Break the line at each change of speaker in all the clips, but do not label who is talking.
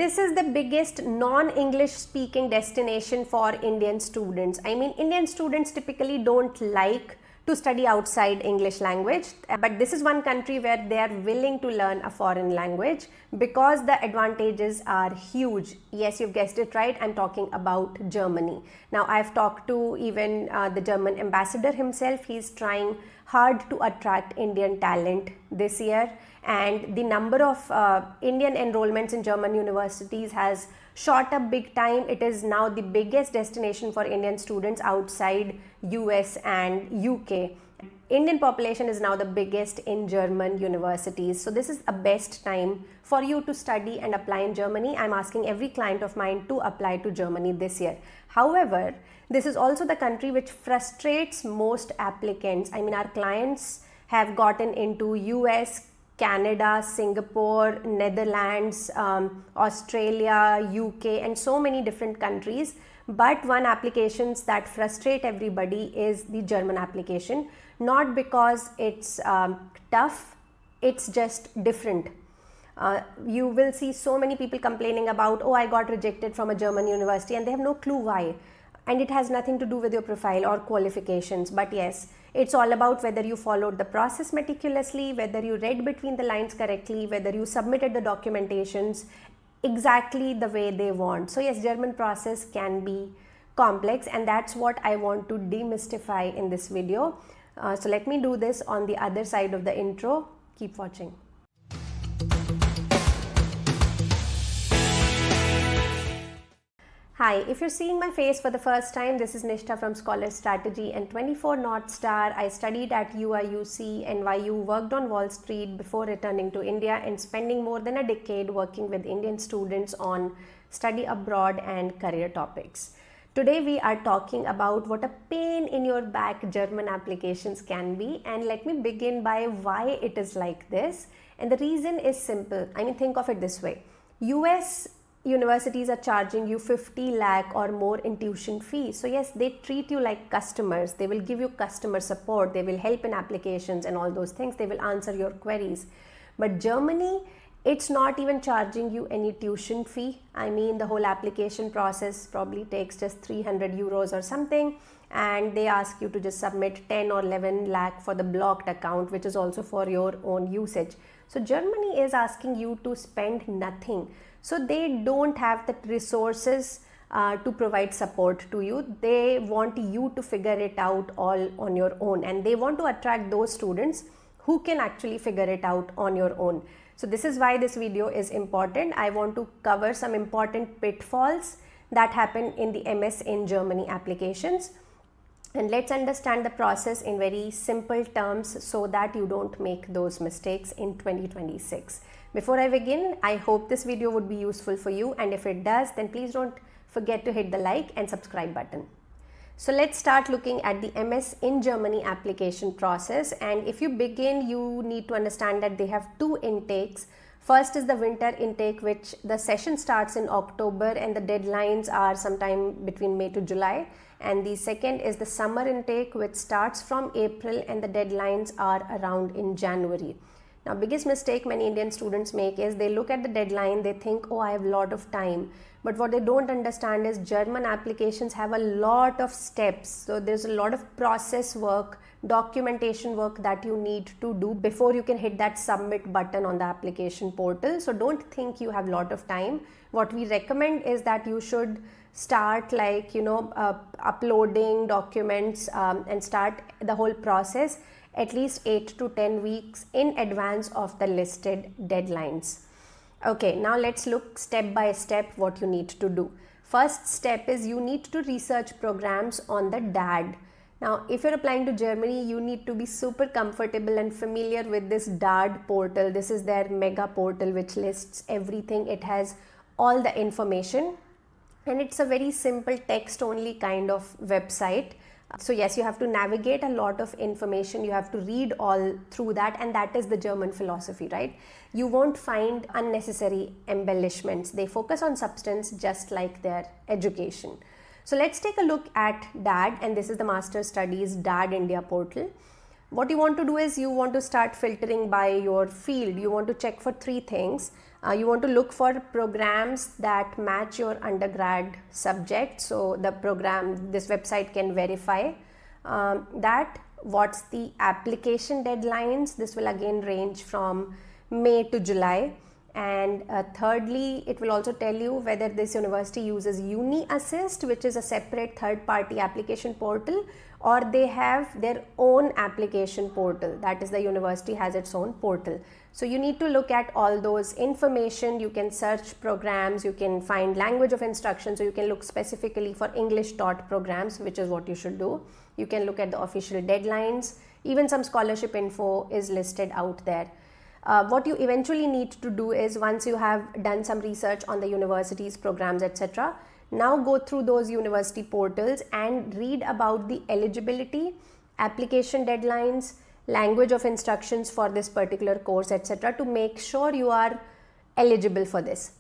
This is the biggest non-English speaking destination for Indian students. I mean, Indian students typically don't like to study outside English language, but this is one country where they are willing to learn a foreign language because the advantages are huge. Yes, you've guessed it right, I'm talking about Germany. Now, I've talked to even the German ambassador himself. He's trying hard to attract Indian talent this year, and the number of Indian enrollments in German universities has shot up big time. It is now the biggest destination for Indian students outside US and UK. Indian population is now the biggest in German universities. So this is the best time for you to study and apply in Germany. I'm asking every client of mine to apply to Germany this year. However, this is also the country which frustrates most applicants. I mean, our clients have gotten into US, Canada, Singapore, Netherlands, Australia, UK, and so many different countries. But one applications that frustrate everybody is the German application. Not because it's tough, it's just different. You will see so many people complaining about, oh, I got rejected from a German university, and they have no clue why. And it has nothing to do with your profile or qualifications. But yes, it's all about whether you followed the process meticulously, whether you read between the lines correctly, whether you submitted the documentations exactly the way they want. So yes, German process can be complex, and that's what I want to demystify in this video. So let me do this on the other side of the intro. Keep watching. Hi, if you're seeing my face for the first time, this is Nishtha from Scholar Strategy and 24 North Star. I studied at UIUC, NYU, worked on Wall Street before returning to India and spending more than a decade working with Indian students on study abroad and career topics. Today we are talking about what a pain in your back German applications can be, and let me begin by why it is like this. And the reason is simple. I mean, think of it this way. US universities are charging you 50 lakh or more in tuition fees. So yes, they treat you like customers. They will give you customer support. They will help in applications and all those things. They will answer your queries. But Germany, it's not even charging you any tuition fee. I mean, the whole application process probably takes just 300 euros or something. And they ask you to just submit 10 or 11 lakh for the blocked account, which is also for your own usage. So Germany is asking you to spend nothing. So they don't have the resources to provide support to you. They want you to figure it out all on your own, and they want to attract those students who can actually figure it out on your own. So this is why this video is important. I want to cover some important pitfalls that happen in the MS in Germany applications. And let's understand the process in very simple terms so that you don't make those mistakes in 2026. Before I begin, I hope this video would be useful for you, and if it does, then please don't forget to hit the like and subscribe button. So let's start looking at the MS in Germany application process. And if you begin, you need to understand that they have two intakes. First is the winter intake, which the session starts in October and the deadlines are sometime between May to July. And the second is the summer intake, which starts from April and the deadlines are around in January. Now, biggest mistake many Indian students make is they look at the deadline, they think, oh, I have a lot of time. But what they don't understand is German applications have a lot of steps. So there's a lot of process work, documentation work that you need to do before you can hit that submit button on the application portal. So don't think you have a lot of time. What we recommend is that you should start uploading documents and start the whole process at least 8 to 10 weeks in advance of the listed deadlines. Okay, now let's look step by step what you need to do. First step is you need to research programs on the DAAD. Now, if you're applying to Germany, you need to be super comfortable and familiar with this DAAD portal. This is their mega portal which lists everything. It has all the information, and it's a very simple text only kind of website. So yes, you have to navigate a lot of information. You have to read all through that, and that is the German philosophy, right? You won't find unnecessary embellishments. They focus on substance just like their education. So let's take a look at DAAD, and this is the Master Studies DAAD India portal. What you want to do is you want to start filtering by your field. You want to check for three things. You want to look for programs that match your undergrad subject. So the program, this website can verify that. What's the application deadlines? This will again range from May to July. And thirdly, it will also tell you whether this university uses UniAssist, which is a separate third-party application portal, or they have their own application portal. That is, the university has its own portal. So you need to look at all those information. You can search programs, you can find language of instruction, so you can look specifically for English taught programs, which is what you should do. You can look at the official deadlines. Even some scholarship info is listed out there. What you eventually need to do is, once you have done some research on the universities, programs, etc., now go through those university portals and read about the eligibility, application deadlines, language of instructions for this particular course, etc., to make sure you are eligible for this.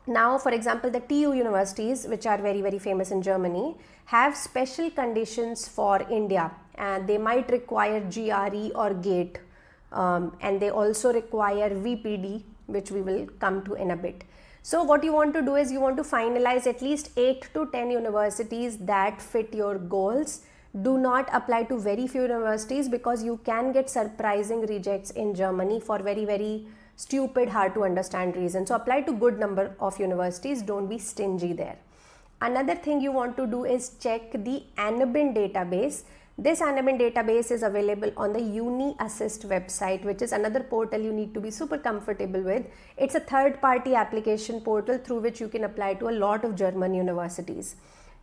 Now, for example, the TU universities, which are very, very famous in Germany, have special conditions for India, and they might require GRE or GATE. And they also require VPD, which we will come to in a bit. So what you want to do is, you want to finalize at least 8 to 10 universities that fit your goals. Do not apply to very few universities, because you can get surprising rejects in Germany for very, very stupid, hard to understand reasons. So apply to good number of universities, don't be stingy there. Another thing you want to do is check the ANABIN database. This ANABIN database is available on the UniAssist website, which is another portal you need to be super comfortable with. It's a third-party application portal through which you can apply to a lot of German universities.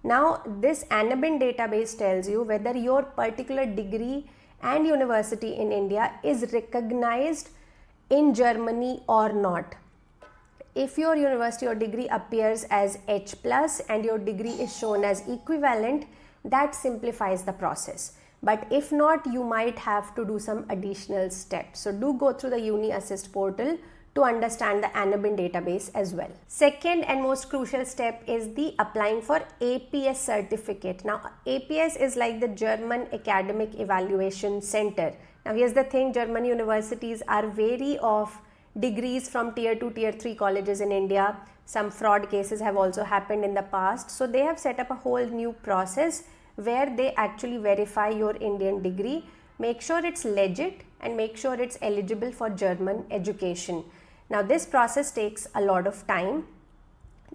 Now, this ANABIN database tells you whether your particular degree and university in India is recognized in Germany or not. If your university or degree appears as H+ and your degree is shown as equivalent, that simplifies the process. But if not, you might have to do some additional steps. So do go through the UniAssist portal to understand the ANABIN database as well. Second and most crucial step is the applying for APS certificate. Now, APS is like the German Academic Evaluation Center. Now, here's the thing, German universities are wary of degrees from tier 2, tier 3 colleges in India. Some fraud cases have also happened in the past. So they have set up a whole new process where they actually verify your Indian degree, make sure it's legit, and make sure it's eligible for German education. Now this process takes a lot of time.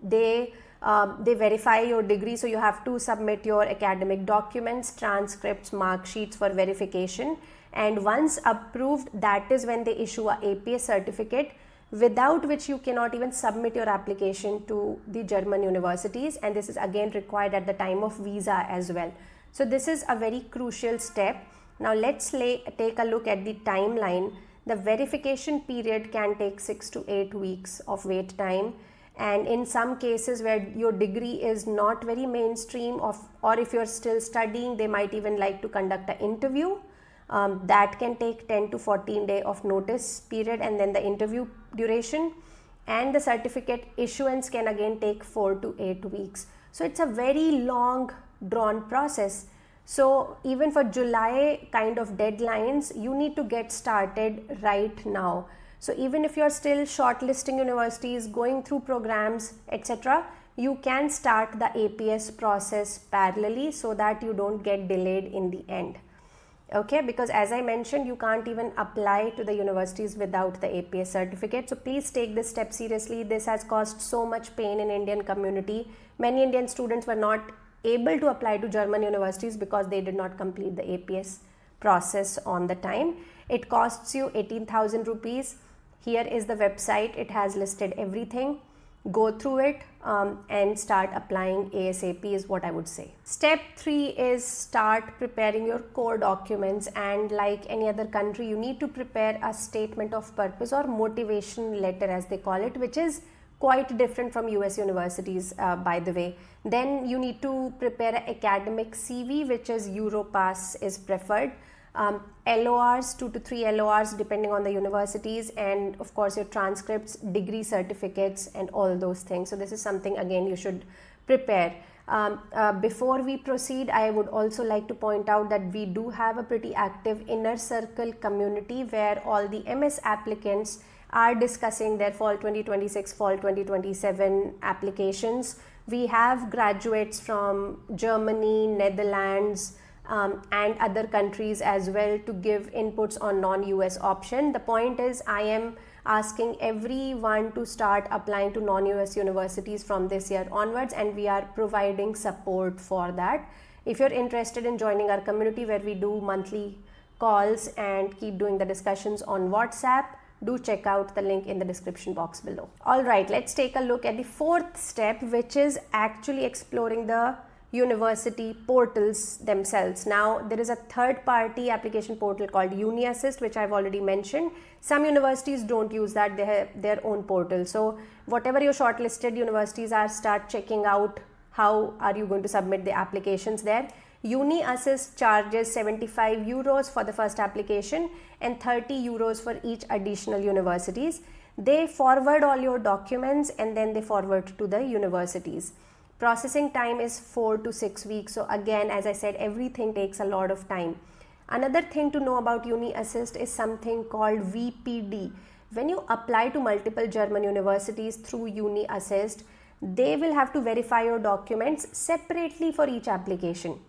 They verify your degree, so you have to submit your academic documents, transcripts, mark sheets for verification, and once approved, that is when they issue a APS certificate, without which you cannot even submit your application to the German universities, and this is again required at the time of visa as well. So this is a very crucial step. Now let's take a look at the timeline. The verification period can take 6 to 8 weeks of wait time, and in some cases where your degree is not very mainstream, or if you're still studying, they might even like to conduct an interview. That can take 10 to 14 days of notice period, and then the interview duration, and the certificate issuance can again take 4 to 8 weeks. So it's a very long drawn process. So even for July kind of deadlines, you need to get started right now. So even if you're still shortlisting universities, going through programs, etc., you can start the APS process parallelly so that you don't get delayed in the end. Okay, because as I mentioned, you can't even apply to the universities without the APS certificate. So please take this step seriously. This has caused so much pain in Indian community. Many Indian students were not able to apply to German universities because they did not complete the APS process on the time. It costs you 18,000 rupees. Here is the website. It has listed everything. Go through it and start applying ASAP is what I would say. Step 3 is start preparing your core documents, and like any other country, you need to prepare a statement of purpose or motivation letter as they call it, which is quite different from US universities by the way. Then you need to prepare an academic CV, which is Europass is preferred. LORs, 2 to 3 LORs depending on the universities, and of course your transcripts, degree certificates, and all those things. So this is something again you should prepare. Before we proceed, I would also like to point out that we do have a pretty active inner circle community where all the MS applicants are discussing their fall 2026, fall 2027 applications. We have graduates from Germany, Netherlands, and other countries as well to give inputs on non-US option. The point is, I am asking everyone to start applying to non-US universities from this year onwards, and we are providing support for that. If you're interested in joining our community where we do monthly calls and keep doing the discussions on WhatsApp, do check out the link in the description box below. All right, let's take a look at the fourth step, which is actually exploring the university portals themselves. Now, there is a third-party application portal called UniAssist, which I've already mentioned. Some universities don't use that, they have their own portal. So whatever your shortlisted universities are, start checking out how are you going to submit the applications there. UniAssist charges 75 euros for the first application and 30 euros for each additional universities. They forward all your documents and then they forward to the universities. Processing time is 4 to 6 weeks. So again, as I said, everything takes a lot of time. Another thing to know about UniAssist is something called VPD. When you apply to multiple German universities through UniAssist, they will have to verify your documents separately for each application.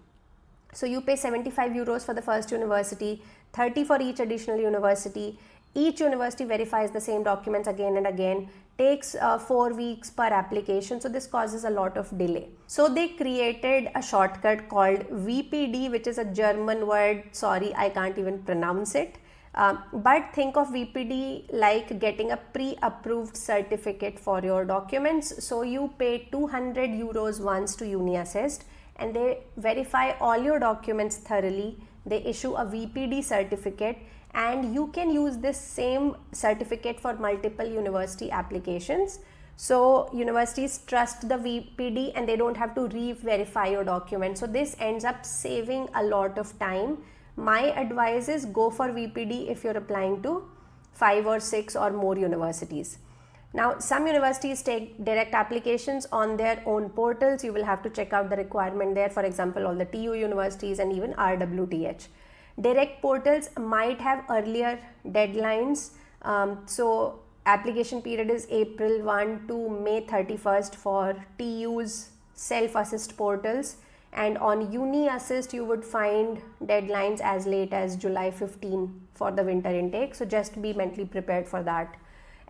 So you pay 75 euros for the first university, 30 for each additional university. Each university verifies the same documents again and again. Takes 4 weeks per application, so this causes a lot of delay. So they created a shortcut called VPD, which is a German word. Sorry, I can't even pronounce it. But think of VPD like getting a pre-approved certificate for your documents. So you pay 200 euros once to UniAssist and they verify all your documents thoroughly. They issue a VPD certificate and you can use this same certificate for multiple university applications. So universities trust the VPD and they don't have to re-verify your documents. So this ends up saving a lot of time. My advice is go for VPD if you're applying to 5 or 6 or more universities. Now, some universities take direct applications on their own portals. You will have to check out the requirement there. For example, all the TU universities and even RWTH. Direct portals might have earlier deadlines. So application period is April 1 to May 31st for TU's self-assist portals. And on UniAssist, you would find deadlines as late as July 15 for the winter intake. So just be mentally prepared for that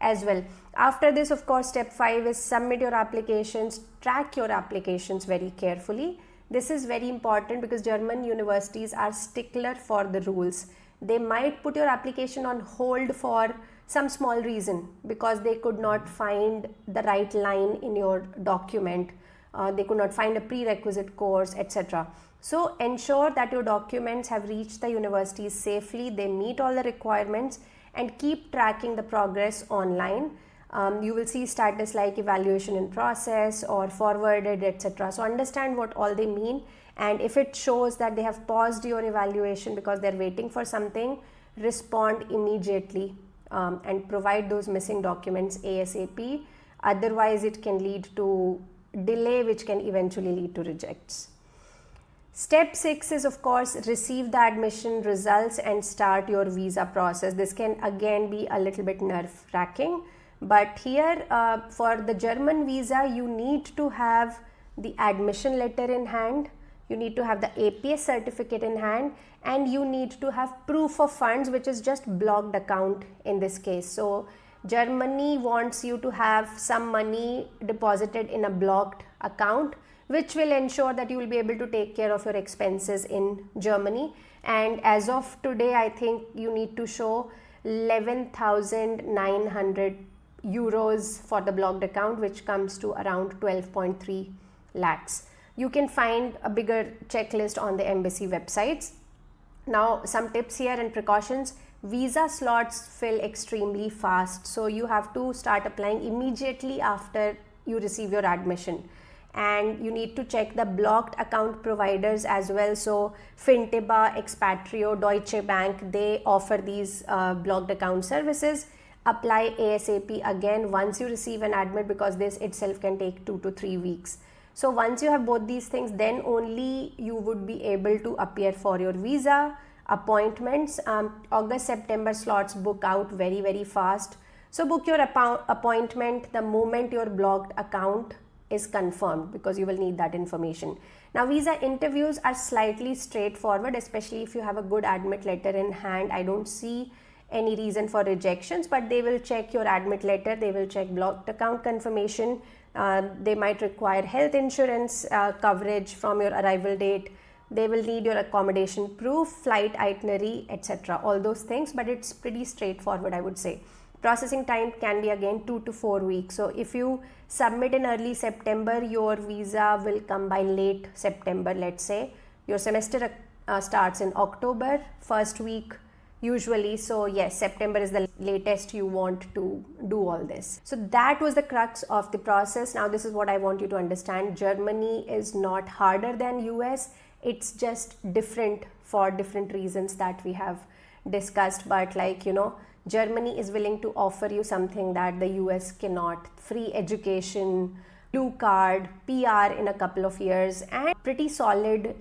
as well. After this, of course, step 5 is submit your applications, track your applications very carefully. This is very important because German universities are stickler for the rules. They might put your application on hold for some small reason because they could not find the right line in your document. They could not find a prerequisite course, etc. So ensure that your documents have reached the universities safely, they meet all the requirements, and keep tracking the progress online. You will see status like evaluation in process or forwarded, etc. So understand what all they mean, and if it shows that they have paused your evaluation because they're waiting for something, respond immediately and provide those missing documents ASAP. Otherwise, it can lead to delay, which can eventually lead to rejects. Step 6 is, of course, receive the admission results and start your visa process. This can again be a little bit nerve-wracking, but here for the German visa, you need to have the admission letter in hand, you need to have the APS certificate in hand, and you need to have proof of funds, which is just blocked account in this case. So Germany wants you to have some money deposited in a blocked account, which will ensure that you will be able to take care of your expenses in Germany. And as of today, I think you need to show 11,900 euros for the blocked account, which comes to around 12.3 lakhs. You can find a bigger checklist on the embassy websites. Now, some tips here and precautions. Visa slots fill extremely fast, so you have to start applying immediately after you receive your admission. And you need to check the blocked account providers as well. So Fintiba, Expatrio, Deutsche Bank, they offer these blocked account services. Apply ASAP again once you receive an admit, because this itself can take 2 to 3 weeks. So once you have both these things, then only you would be able to appear for your visa appointments. August, September slots book out very, very fast. So book your appointment the moment your blocked account is confirmed, because you will need that information. Now visa interviews are slightly straightforward, especially if you have a good admit letter in hand. I don't see any reason for rejections, but they will check your admit letter, they will check blocked account confirmation, they might require health insurance coverage from your arrival date, they will need your accommodation proof, flight itinerary, etc., all those things, but it's pretty straightforward, I would say. Processing time can be again 2 to 4 weeks. So if you submit in early September, your visa will come by late September. Let's say your semester starts in October, first week usually. So yes, September is the latest you want to do all this. So that was the crux of the process. Now this is what I want you to understand. Germany is not harder than US. It's just different for different reasons that we have discussed. But like, you know, Germany is willing to offer you something that the US cannot: free education, blue card, PR in a couple of years, and pretty solid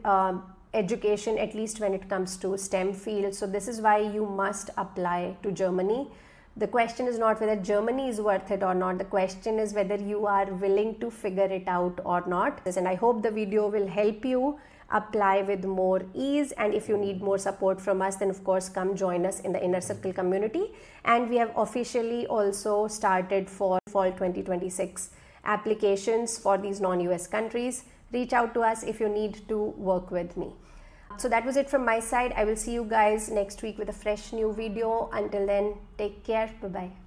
education, at least when it comes to STEM field. So this is why you must apply to Germany. The question is not whether Germany is worth it or not. The question is whether you are willing to figure it out or not. And I hope the video will help you apply with more ease. And if you need more support from us, then of course come join us in the Inner Circle community. And we have officially also started for fall 2026 applications for these non-US countries. Reach out to us if you need to work with me. So that was it from my side. I will see you guys next week with a fresh new video. Until then, take care. Bye-bye.